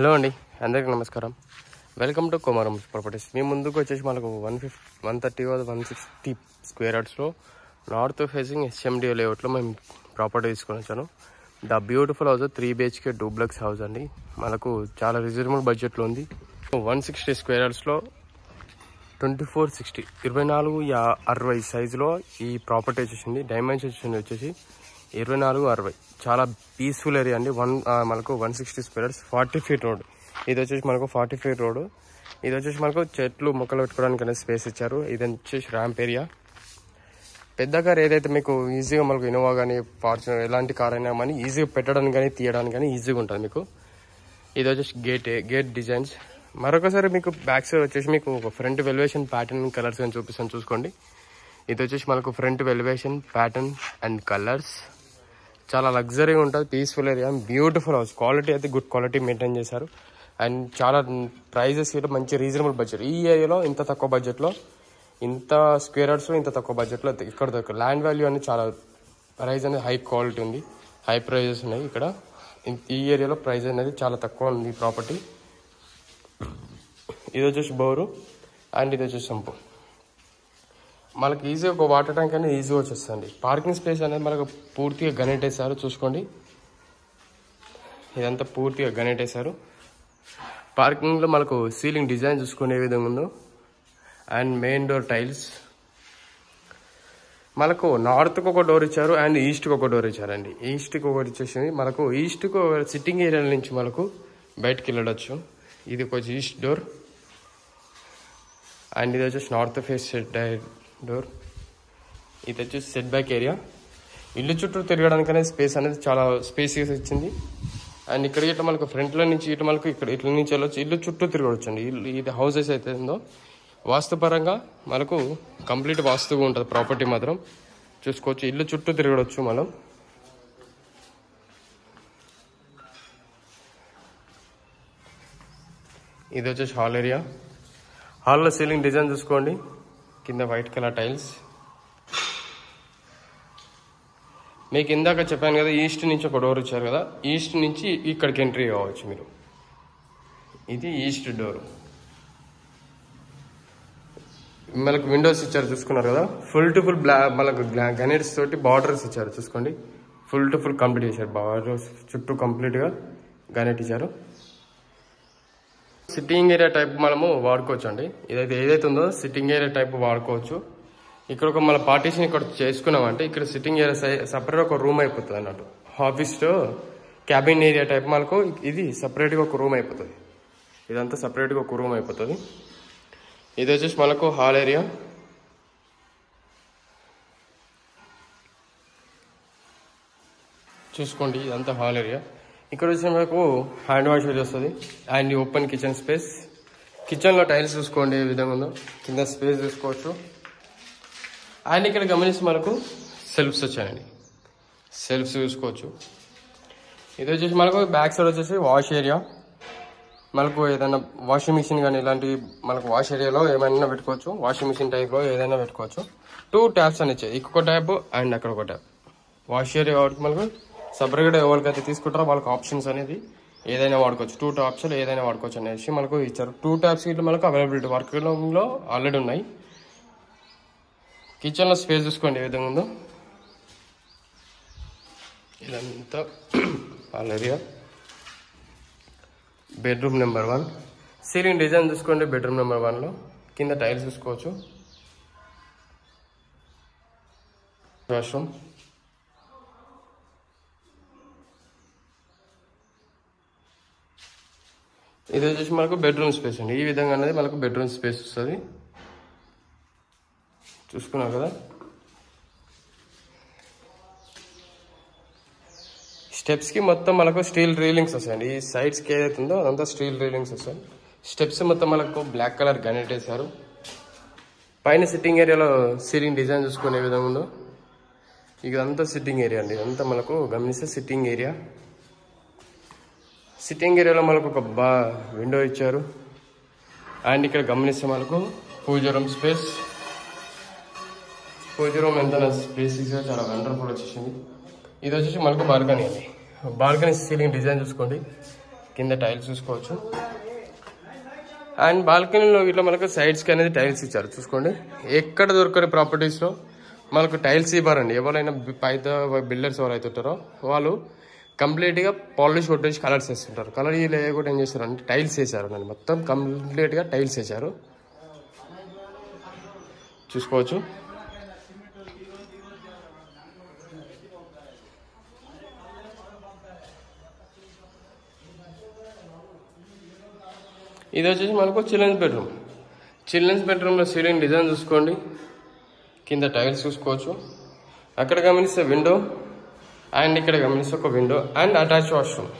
Hello అండి, అందరికీ నమస్కారం. Welcome to Kumaram properties. మీ ముందుకు వచ్చేసి మనకు 160 స్క్వేర్ యార్డ్స్లో నార్త్ ఫేసింగ్ HMD లేఅవుట్లో మేము ప్రాపర్టీ తీసుకొని వచ్చాను. The beautiful house 3 BHK duplex house అండి. మనకు చాలా రీజనబుల్ బడ్జెట్లో ఉంది. 160 స్క్వేర్ యార్డ్స్లో 2460 24x60 సైజులో ఈ ప్రాపర్టీ వచ్చేసింది. డైమెన్షన్ వచ్చేసి 24x60. చాలా పీస్ఫుల్ ఏరియా అండి. మనకు 160 స్క్వేర్ యార్డ్స్ 40 ఫీట్ రోడ్. ఇది వచ్చేసి మనకు 40 ఫీట్ రోడ్. ఇది వచ్చేసి మనకు చెట్లు మొక్కలు పెట్టుకోవడానికి అనేది స్పేస్ ఇచ్చారు. ఇది వచ్చేసి ర్యాంప్ ఏరియా. పెద్ద కార్ ఏదైతే మీకు ఈజీగా మనకు ఇన్నోవా కానీ ఫార్చునర్ ఎలాంటి కార్ అయినా కానీ ఈజీగా పెట్టడానికి కానీ తీయడానికి కానీ ఈజీగా ఉంటుంది మీకు. ఇది వచ్చేసి గేట్ డిజైన్స్. మరొకసారి మీకు బ్యాక్ సైడ్ వచ్చేసి మీకు ఒక ఫ్రంట్ వెలివేషన్ ప్యాటర్న్ కలర్స్ అని చూపిస్తాను, చూసుకోండి. ఇది వచ్చేసి మనకు ఫ్రంట్ వెలివేషన్ ప్యాటర్న్ అండ్ కలర్స్. చాలా లగ్జరీగా ఉంటుంది, peaceful area, beautiful house. Quality అయితే గుడ్ క్వాలిటీ మెయింటైన్ చేశారు. అండ్ చాలా ప్రైజెస్ కూడా మంచి రీజనబుల్ బడ్జెట్. ఈ ఏరియాలో ఇంత తక్కువ బడ్జెట్లో, ఇంత స్క్వేర్ యార్డ్స్లో ఇంత తక్కువ బడ్జెట్లో ఇక్కడ దొరకదు. ల్యాండ్ వాల్యూ అనేది చాలా ప్రైస్ అనేది హై క్వాలిటీ ఉంది, హై ప్రైజెస్ ఉన్నాయి ఇక్కడ. ఈ ఏరియాలో ప్రైస్ అనేది చాలా తక్కువ ఉంది ఈ ప్రాపర్టీ. ఇది వచ్చేసి బోరు అండ్ ఇది వచ్చేసి సంపు. మనకి ఈజీగా ఒక వాటర్ ట్యాంక్ అనేది ఈజీగా వచ్చేస్తుంది. పార్కింగ్ స్పేస్ అనేది మనకు పూర్తిగా గణేటేశారు, చూసుకోండి. ఇదంతా పూర్తిగా గణేటేశారు. పార్కింగ్లో మనకు సీలింగ్ డిజైన్ చూసుకునే విధంగా ఉందో. And main door tiles. మనకు నార్త్కి ఒక డోర్ ఇచ్చారు అండ్ ఈస్ట్కి ఒక డోర్ ఇచ్చారండి. ఈస్ట్కి ఒకటి ఇచ్చేసింది. మనకు ఈస్ట్కి సిట్టింగ్ ఏరియా నుంచి మనకు బయటకు వెళ్ళవచ్చు. ఇది కొంచెం ఈస్ట్ డోర్ అండ్ ఇది వచ్చేసి నార్త్ ఫేస్ డోర్. ఇది వచ్చేసి సెట్ బ్యాక్ ఏరియా. ఇల్లు చుట్టూ తిరగడానికి అనేది స్పేస్ అనేది చాలా స్పేసియస్ ఇచ్చింది. అండ్ ఇక్కడ ఇట్లా మనకు ఫ్రంట్లో నుంచి ఇట్లా మనకు ఇక్కడ ఇట్ల నుంచి వెళ్ళొచ్చు, ఇల్లు చుట్టూ తిరగవచ్చు అండి. ఇది హౌసెస్ అయితే ఉందో వాస్తుపరంగా మనకు కంప్లీట్ వాస్తుగా ఉంటుంది ప్రాపర్టీ మాత్రం, చూసుకోవచ్చు. ఇల్లు చుట్టూ తిరగవచ్చు మనం. ఇది వచ్చేసి హాల్ ఏరియా. హాల్లో సీలింగ్ డిజైన్ చూసుకోండి, కింద వైట్ కలర్ టైల్స్. మీకు ఇందాక చెప్పాను కదా, ఈస్ట్ నుంచి ఒక డోర్ ఇచ్చారు కదా, ఈస్ట్ నుంచి ఇక్కడికి ఎంట్రీ కావచ్చు మీరు. ఇది ఈస్ట్ డోర్. మనకు విండోస్ ఇచ్చారు, చూసుకున్నారు కదా. ఫుల్ టు ఫుల్ మనకు గ్రానైట్స్ తోటి బార్డర్స్ ఇచ్చారు, చూసుకోండి. ఫుల్ టు ఫుల్ కంప్లీట్ చేశారు. బార్డర్స్ చుట్టూ కంప్లీట్గా గ్రానైట్ ఇచ్చారు. సిట్టింగ్ ఏరియా టైప్ మనము వాడుకోవచ్చు అండి. ఏదైతే ఉందో సిట్టింగ్ ఏరియా టైప్ వాడుకోవచ్చు. ఇక్కడ ఒక మన పార్టీషన్ ఇక్కడ చేసుకున్నామంటే ఇక్కడ సిట్టింగ్ ఏరియా సపరేట్ ఒక రూమ్ అయిపోతుంది అన్నట్టు. ఆఫీస్లో క్యాబిన్ ఏరియా టైప్ మనకు ఇది సపరేట్గా ఒక రూమ్ అయిపోతుంది. ఇదంతా సపరేట్గా ఒక రూమ్ అయిపోతుంది. ఇది వచ్చేసి మనకు హాల్ ఏరియా. చూసుకోండి, ఇదంతా హాల్ ఏరియా. ఇక్కడ వచ్చి మనకు హ్యాండ్ వాష్ ఏరియా వస్తుంది అండ్ ఓపెన్ కిచెన్ స్పేస్. కిచెన్లో టైల్స్ చూసుకోండి ఏ విధంగా ఉందో, కింద స్పేస్ చూసుకోవచ్చు. అండ్ ఇక్కడ గమనిస్తే మనకు సెల్ఫ్స్ వచ్చాయండి, సెల్ఫ్స్ చూసుకోవచ్చు. ఇది వచ్చేసి మనకు బ్యాక్ సైడ్ వచ్చేసి వాష్ ఏరియా. మనకు ఏదైనా వాషింగ్ మిషన్ కానీ ఇలాంటి మనకు వాష్ ఏరియాలో ఏమైనా పెట్టుకోవచ్చు. వాషింగ్ మిషన్ టైప్లో ఏదైనా పెట్టుకోవచ్చు. 2 ట్యాప్స్ అని ఇచ్చాయి, ఇక్కడ ట్యాప్ అండ్ అక్కడ ఒక ట్యాప్. వాష్ ఏరియా వాటికి మనకు సపరేట్గా ఎవరికైతే తీసుకుంటారో వాళ్ళకి ఆప్షన్స్ అనేది ఏదైనా వాడుకోవచ్చు. 2 ట్యాప్స్ ఏదైనా వాడుకోవచ్చు అనేసి మనకు ఇచ్చారు. 2 ట్యాప్స్ ఇట్లా మనకు అవైలబిలిటీ వర్క్లో ఆల్రెడీ ఉన్నాయి. కిచెన్లో స్పేస్ చూసుకోండి ఏ విధంగా ఉందో. ఇదంతా hall area. Bedroom number 1. Ceiling design చూసుకోండి బెడ్రూమ్ నెంబర్ 1లో. కింద టైల్స్ చూసుకోవచ్చు. వాష్రూమ్. ఇది వచ్చేసి మనకు బెడ్రూమ్ స్పేస్ అండి. ఈ విధంగా అనేది మనకు బెడ్రూమ్ స్పేస్ వస్తుంది, చూసుకున్నాం కదా. స్టెప్స్కి మొత్తం మనకు స్టీల్ రీలింగ్స్ వస్తాయండి. ఈ సైడ్స్కి ఏదైతే ఉందో అదంతా స్టీల్ రీలింగ్స్ వస్తాయి. స్టెప్స్ మొత్తం మనకు బ్లాక్ కలర్ గ్రానైట్ వేశారు. పైన సిట్టింగ్ ఏరియాలో సీలింగ్ డిజైన్ చూసుకునే విధంగా ఉందో. ఇదంతా సిట్టింగ్ ఏరియా అండి. ఇదంతా మనకు గమనిస్తే సిట్టింగ్ ఏరియా. సిట్టింగ్ ఏరియాలో మనకు ఒక విండో ఇచ్చారు. అండ్ ఇక్కడ గమనిస్తే మనకు పూజ రూమ్ స్పేస్. పూజ రూమ్ ఎంత స్పేసీగా చాలా వండర్ఫుల్ వచ్చేసింది. ఇది వచ్చేసి మనకు బాల్కనీ అండి. బాల్కనీ సీలింగ్ డిజైన్ చూసుకోండి. కింద టైల్స్ చూసుకోవచ్చు. అండ్ బాల్కనీలో ఇట్లా మనకు సైడ్స్కి అనేది టైల్స్ ఇచ్చారు. చూసుకోండి, ఎక్కడ దొరకని ప్రాపర్టీస్లో మనకు టైల్స్ ఇవ్వరండి. ఎవరైనా పైన బిల్డర్స్ ఎవరైతే ఉంటారో వాళ్ళు కంప్లీట్గా పాలిష్ కొట్టేసి కలర్స్ వేస్తుంటారు. కలర్ కూడా ఏం చేస్తారు అంటే టైల్స్ వేసారు. నన్ను మొత్తం కంప్లీట్గా టైల్స్ వేసారు. చూసుకోవచ్చు. ఇది వచ్చేసి మనకు చిల్డ్రన్స్ బెడ్రూమ్. చిల్డ్రన్స్ బెడ్రూమ్లో సీలింగ్ డిజైన్ చూసుకోండి, కింద టైల్స్ చూసుకోవచ్చు. అక్కడ గమనిస్తే విండో అండ్ ఇక్కడ గమనిస్తే ఒక విండో అండ్ అటాచ్ వాష్రూమ్.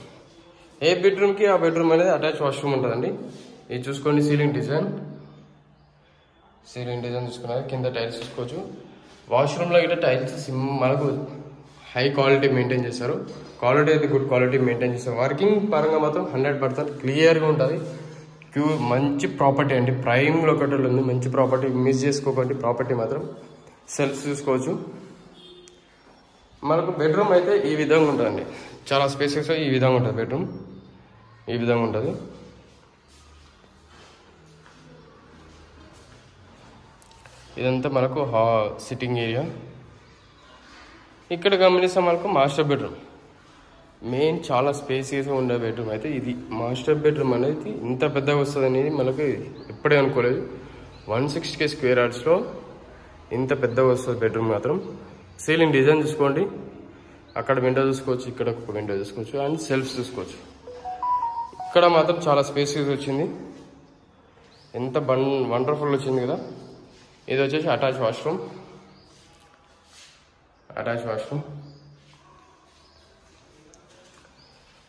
ఏ బెడ్రూమ్కి ఆ బెడ్రూమ్ అనేది అటాచ్ వాష్రూమ్ ఉంటుందండి. ఇది చూసుకోండి, సీలింగ్ డిజైన్ చూసుకున్నారు. కింద టైల్స్ చూసుకోవచ్చు. వాష్రూమ్లో ఇట్లా టైల్స్ మనకు హై క్వాలిటీ మెయింటైన్ చేస్తారు. క్వాలిటీ అయితే గుడ్ క్వాలిటీ మెయింటైన్ చేస్తారు. వర్కింగ్ పరంగా మాత్రం 100% క్లియర్గా ఉంటుంది. మంచి ప్రాపర్టీ అండి, ప్రైమ్ లొకేటర్లో ఉంది. మంచి ప్రాపర్టీ, మిస్ చేసుకోకండి ప్రాపర్టీ మాత్రం. సెల్ఫ్ చూసుకోవచ్చు. మనకు బెడ్రూమ్ అయితే ఈ విధంగా ఉంటుందండి, చాలా స్పేసెస్ ఈ విధంగా ఉంటుంది. బెడ్రూమ్ ఈ విధంగా ఉంటుంది. ఇదంతా మనకు సిట్టింగ్ ఏరియా. ఇక్కడ గమనిస్తే మనకు మాస్టర్ బెడ్రూమ్, మెయిన్ చాలా స్పేసియస్గా ఉండే బెడ్రూమ్ అయితే ఇది. మాస్టర్ బెడ్రూమ్ అనేది ఇంత పెద్దగా వస్తుంది అనేది మనకు ఎప్పుడే అనుకోలేదు. 160K స్క్వేర్ యార్డ్స్లో ఇంత పెద్దగా వస్తుంది బెడ్రూమ్ మాత్రం. సీలింగ్ డిజైన్ చూసుకోండి, అక్కడ విండో చూసుకోవచ్చు, ఇక్కడ ఒక విండో చూసుకోవచ్చు అండ్ సెల్ఫ్స్ చూసుకోవచ్చు. ఇక్కడ మాత్రం చాలా స్పేసియస్ వచ్చింది, ఎంత వండర్ఫుల్ వచ్చింది కదా. ఇది వచ్చేసి అటాచ్ వాష్రూమ్.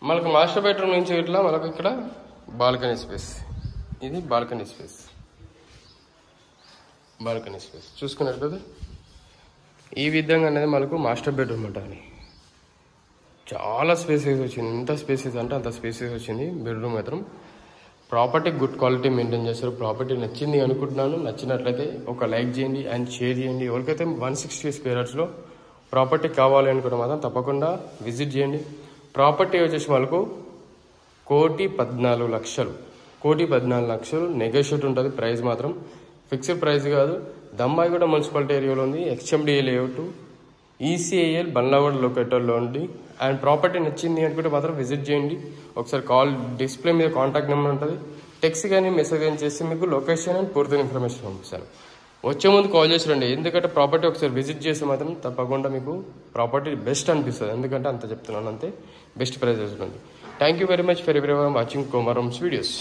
మనకు మాస్టర్ బెడ్రూమ్ నుంచి ఇట్లా మనకు ఇక్కడ బాల్కనీ స్పేస్. ఇది బాల్కనీ స్పేస్ చూసుకున్నట్లయితే ఈ విధంగా అనేది మనకు మాస్టర్ బెడ్రూమ్ ఉంటుంది. చాలా స్పేసెస్ వచ్చింది, ఎంత స్పేసెస్ అంటే అంత స్పేసెస్ వచ్చింది బెడ్రూమ్ మాత్రం. ప్రాపర్టీ గుడ్ క్వాలిటీ మెయింటైన్ చేస్తారు. ప్రాపర్టీ నచ్చింది అనుకుంటున్నాను. నచ్చినట్లయితే ఒక లైక్ చేయండి అండ్ షేర్ చేయండి. ఎవరికైతే 160 స్క్వేర్ యార్డ్స్లో ప్రాపర్టీ కావాలి అనుకుంటే మాత్రం తప్పకుండా విజిట్ చేయండి. ప్రాపర్టీ వచ్చేసి మనకు 1,14,00,000 నెగోషియేట్ ఉంటుంది. ప్రైస్ మాత్రం ఫిక్స్డ్ ప్రైస్ కాదు. దంబాయిగూడ మున్సిపాలిటీ ఏరియాలో ఉంది. HMDA లేఅవుట్, ECIL బండ్లవాడ లొకేటర్లో ఉంది. అండ్ ప్రాపర్టీ నచ్చింది అనుకుంటే మాత్రం విజిట్ చేయండి. ఒకసారి డిస్ప్లే మీద కాంటాక్ట్ నెంబర్ ఉంటుంది. టెక్స్ట్ కానీ మెసేజ్ కానీ చేసి మీకు లొకేషన్ అండ్ పూర్తి ఇన్ఫర్మేషన్ పంపిస్తాను. వచ్చే ముందు కాల్ చేసి రండి, ఎందుకంటే ప్రాపర్టీ ఒకసారి విజిట్ చేస్తే మాత్రం తప్పకుండా మీకు ప్రాపర్టీ బెస్ట్ అనిపిస్తుంది. ఎందుకంటే అంత చెప్తున్నాను, అంతే బెస్ట్ ప్రైజెస్ ఉంది. Thank you very much for everyone watching Komaram's videos.